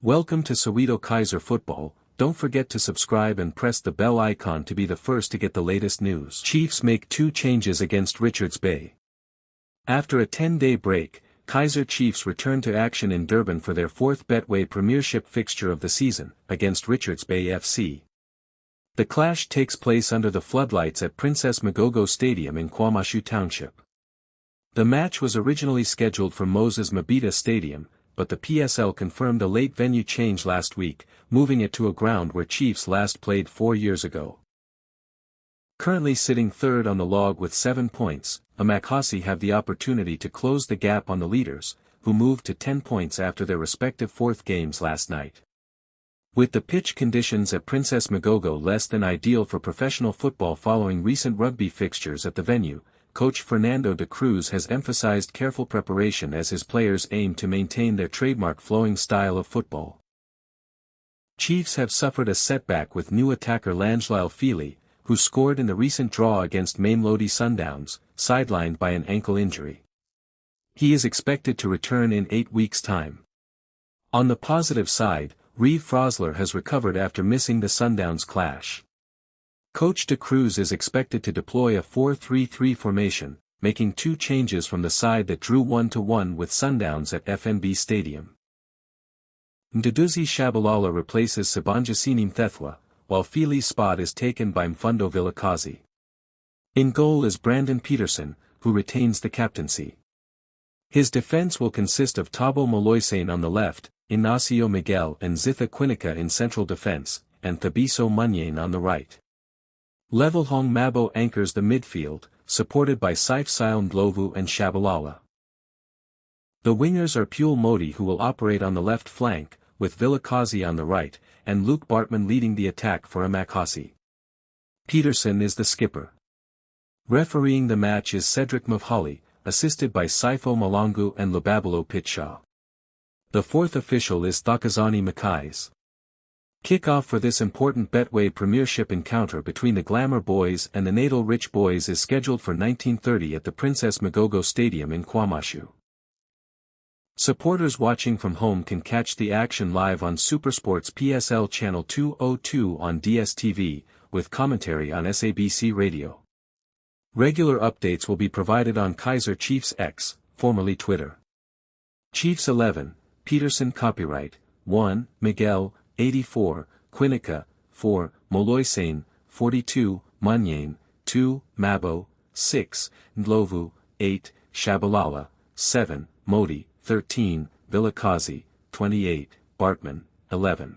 Welcome to Soweto KAIZER Football. Don't forget to subscribe and press the bell icon to be the first to get the latest news. Chiefs make 2 changes against Richards Bay. After a 10-day break, KAIZER Chiefs return to action in Durban for their 4th Betway Premiership fixture of the season, against Richards Bay FC. The clash takes place under the floodlights at Princess Magogo Stadium in KwaMashu Township. The match was originally scheduled for Moses Mabhida Stadium, but the PSL confirmed a late venue change last week, moving it to a ground where Chiefs last played 4 years ago. Currently sitting third on the log with 7 points, Amakhosi have the opportunity to close the gap on the leaders, who moved to 10 points after their respective 4th games last night. With the pitch conditions at Princess Magogo less than ideal for professional football following recent rugby fixtures at the venue, coach Fernando de Cruz has emphasized careful preparation as his players aim to maintain their trademark flowing style of football. Chiefs have suffered a setback with new attacker Langeliel Fili, who scored in the recent draw against Mamelodi Sundowns, sidelined by an ankle injury. He is expected to return in 8 weeks' time. On the positive side, Reeve Frosler has recovered after missing the Sundowns clash. Coach de Cruz is expected to deploy a 4-3-3 formation, making 2 changes from the side that drew 1-1 with Sundowns at FNB Stadium. Mduduzi Shabalala replaces Sibanjisini Mthethwa, while Fili's spot is taken by Mfundo Vilakazi. In goal is Brandon Peterson, who retains the captaincy. His defense will consist of Thabo Moloisane on the left, Inacio Miguel and Zitha Quinica in central defense, and Thabiso Munyane on the right. Levelhong Mabo anchors the midfield, supported by Saif Sail Ndlovu and Shabalala. The wingers are Pule Modi, who will operate on the left flank, with Vilakazi on the right, and Luke Bartman leading the attack for Amakhosi. Peterson is the skipper. Refereeing the match is Cedric Mavhali, assisted by Saifo Malangu and Lubabalo Pitshaw. The 4th official is Thakazani Makais. Kickoff for this important Betway Premiership encounter between the Glamour Boys and the Natal Rich Boys is scheduled for 19:30 at the Princess Magogo Stadium in KwaMashu. Supporters watching from home can catch the action live on SuperSports PSL Channel 202 on DStv, with commentary on SABC Radio. Regular updates will be provided on KAIZER Chiefs X, formerly Twitter. Chiefs 11, Peterson copyright, 1, Miguel, 84, Quinica, 4, Moloisane, 42, Munyane, 2, Mabo, 6, Ndlovu, 8, Shabalala, 7, Modi, 13, Vilakazi, 28, Bartman, 11.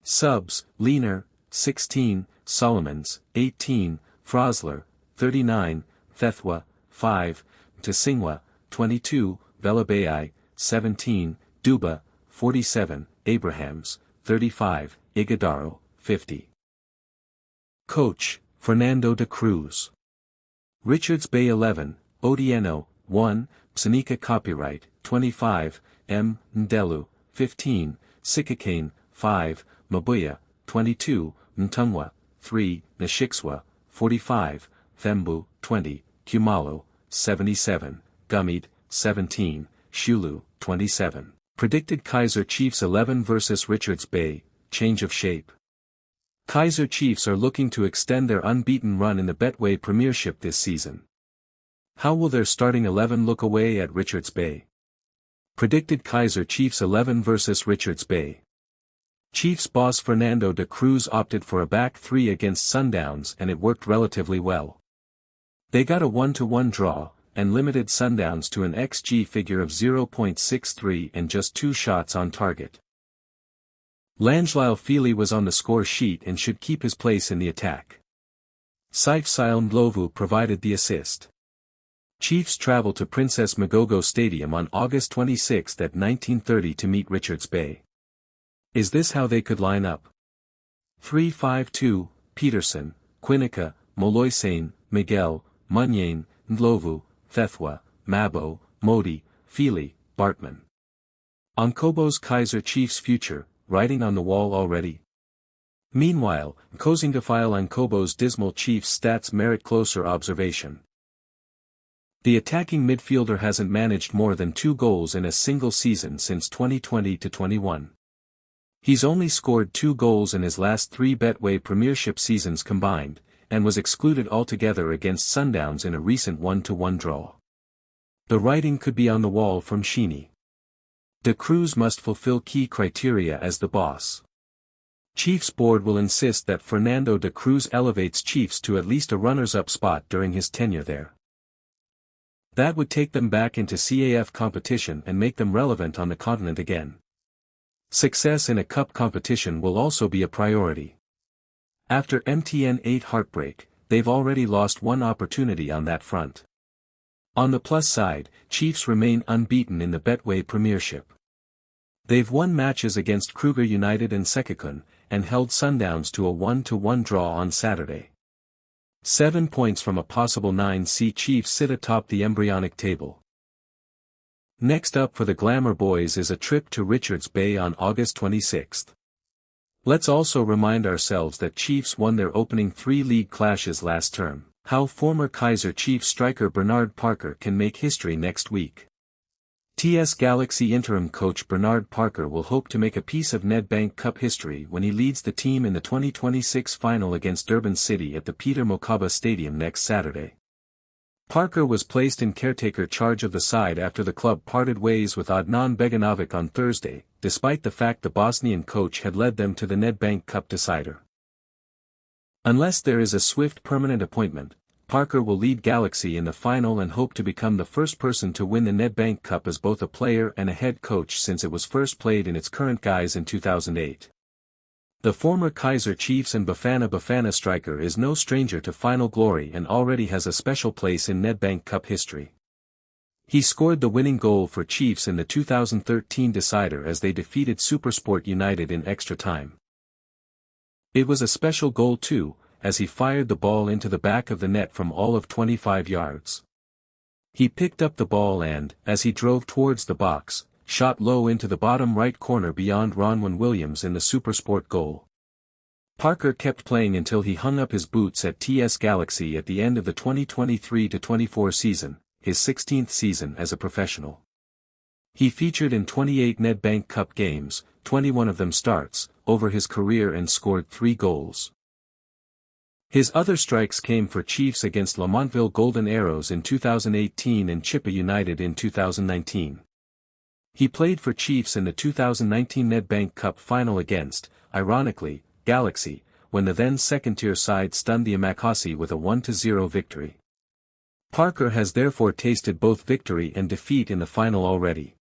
Subs, Leaner, 16, Solomons, 18, Frosler, 39, Thethwa, 5, Tasingwa, 22, Velabai, 17, Duba, 47, Abrahams, 35, Igadaro, 50. Coach, Fernando de Cruz. Richards Bay 11, Odieno, 1, Psanika copyright, 25, M. Ndelu, 15, Sikakane, 5, Mabuya, 22, Mtungwa, 3, Nashikswa, 45, Thembu, 20, Kumalo, 77, Gummied, 17, Shulu, 27. Predicted KAIZER Chiefs 11 vs Richards Bay, change of shape. KAIZER Chiefs are looking to extend their unbeaten run in the Betway Premiership this season. How will their starting 11 look away at Richards Bay? Predicted KAIZER Chiefs 11 vs Richards Bay. Chiefs boss Fernando de Cruz opted for a back 3 against Sundowns and it worked relatively well. They got a 1-1 draw, and limited Sundowns to an XG figure of 0.63 and just 2 shots on target. Langeliel Fili was on the score sheet and should keep his place in the attack. Saif Sail Ndlovu provided the assist. Chiefs travel to Princess Magogo Stadium on August 26 at 19:30 to meet Richards Bay. Is this how they could line up? 3-5-2, Peterson, Quinica, Moloisane, Miguel, Munyane, Ndlovu, Thethwa, Mabo, Modi, Fili, Bartman. Onkobo's KAIZER Chiefs future, writing on the wall already? Meanwhile, Kozingafile Onkobo's dismal Chiefs stats merit closer observation. The attacking midfielder hasn't managed more than 2 goals in a single season since 2020-21. He's only scored 2 goals in his last 3 Betway Premiership seasons combined, and was excluded altogether against Sundowns in a recent 1-1 draw. The writing could be on the wall from Sheeny. De Cruz must fulfill key criteria as the boss. Chiefs board will insist that Fernando de Cruz elevates Chiefs to at least a runners-up spot during his tenure there. That would take them back into CAF competition and make them relevant on the continent again. Success in a cup competition will also be a priority. After MTN 8 heartbreak, they've already lost one opportunity on that front. On the plus side, Chiefs remain unbeaten in the Betway Premiership. They've won matches against Kruger United and Sekikun, and held Sundowns to a 1-1 draw on Saturday. 7 points from a possible 9-seed Chiefs sit atop the embryonic table. Next up for the Glamour Boys is a trip to Richards Bay on August 26. Let's also remind ourselves that Chiefs won their opening 3 league clashes last term. How former KAIZER Chiefs striker Bernard Parker can make history next week. TS Galaxy interim coach Bernard Parker will hope to make a piece of Nedbank Cup history when he leads the team in the 2026 final against Durban City at the Peter Mokaba Stadium next Saturday. Parker was placed in caretaker charge of the side after the club parted ways with Adnan Beganovic on Thursday, despite the fact the Bosnian coach had led them to the Nedbank Cup decider. Unless there is a swift permanent appointment, Parker will lead Galaxy in the final and hope to become the first person to win the Nedbank Cup as both a player and a head coach since it was first played in its current guise in 2008. The former KAIZER Chiefs and Bafana striker is no stranger to final glory and already has a special place in Nedbank Cup history. He scored the winning goal for Chiefs in the 2013 decider as they defeated SuperSport United in extra time. It was a special goal too, as he fired the ball into the back of the net from all of 25 yards. He picked up the ball and, as he drove towards the box, shot low into the bottom right corner beyond Ronwen Williams in the SuperSport goal. Parker kept playing until he hung up his boots at TS Galaxy at the end of the 2023-24 season, his 16th season as a professional. He featured in 28 Nedbank Cup games, 21 of them starts, over his career and scored 3 goals. His other strikes came for Chiefs against Lamontville Golden Arrows in 2018 and Chippa United in 2019. He played for Chiefs in the 2019 Nedbank Cup final against, ironically, Galaxy, when the then second-tier side stunned the Amakasi with a 1-0 victory. Parker has therefore tasted both victory and defeat in the final already.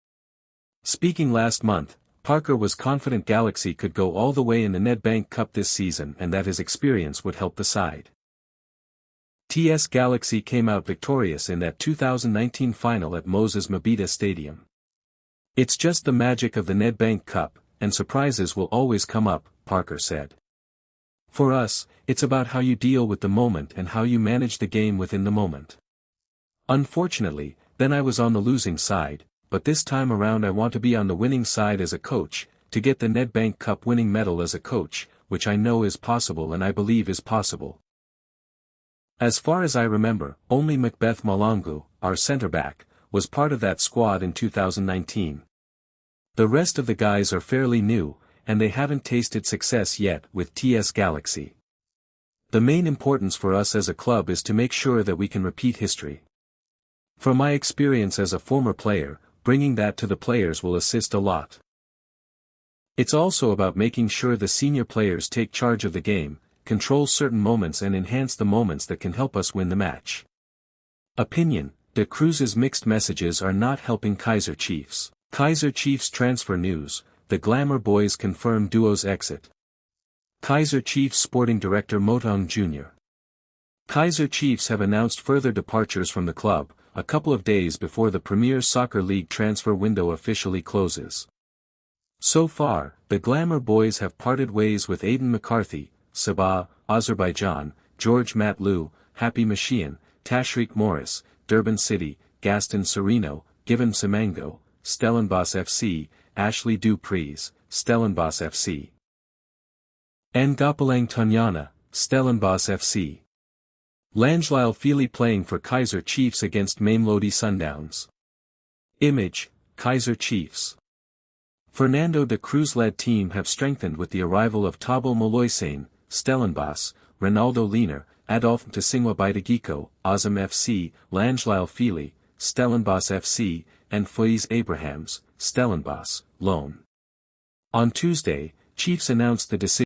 Speaking last month, Parker was confident Galaxy could go all the way in the Nedbank Cup this season and that his experience would help the side. TS Galaxy came out victorious in that 2019 final at Moses Mabhida Stadium. It's just the magic of the Nedbank Cup, and surprises will always come up, Parker said. For us, it's about how you deal with the moment and how you manage the game within the moment. Unfortunately, then I was on the losing side, but this time around I want to be on the winning side as a coach, to get the Nedbank Cup winning medal as a coach, which I know is possible and I believe is possible. As far as I remember, only Macbeth Malangu, our centre-back, was part of that squad in 2019. The rest of the guys are fairly new, and they haven't tasted success yet with TS Galaxy. The main importance for us as a club is to make sure that we can repeat history. From my experience as a former player, bringing that to the players will assist a lot. It's also about making sure the senior players take charge of the game, control certain moments and enhance the moments that can help us win the match. Opinion: De Cruz's mixed messages are not helping KAIZER Chiefs. KAIZER Chiefs transfer news: the Glamour Boys confirm duo's exit. KAIZER Chiefs Sporting Director Motong Jr. KAIZER Chiefs have announced further departures from the club, a couple of days before the Premier Soccer League transfer window officially closes. So far, the Glamour Boys have parted ways with Aidan McCarthy, Sabah, Azerbaijan, George Matlu, Happy Mashian, Tashreeq Morris, Durban City, Gaston Sereno, Given Semango, Stellenbosch FC, Ashley Dupreez, Stellenbosch FC. Ngapalang Tanyana, Stellenbosch FC. Langelyle Feely playing for KAIZER Chiefs against Mamelodi Sundowns. Image: KAIZER Chiefs. Fernando de Cruz-led team have strengthened with the arrival of Tabo Moloisane, Stellenbosch, Ronaldo Leiner, Adolphe Tasingwa Bidagiko, Azam FC, Langelisle Fili, Stellenbosch FC, and Foyes Abrahams, Stellenbosch, loan. On Tuesday, Chiefs announced the decision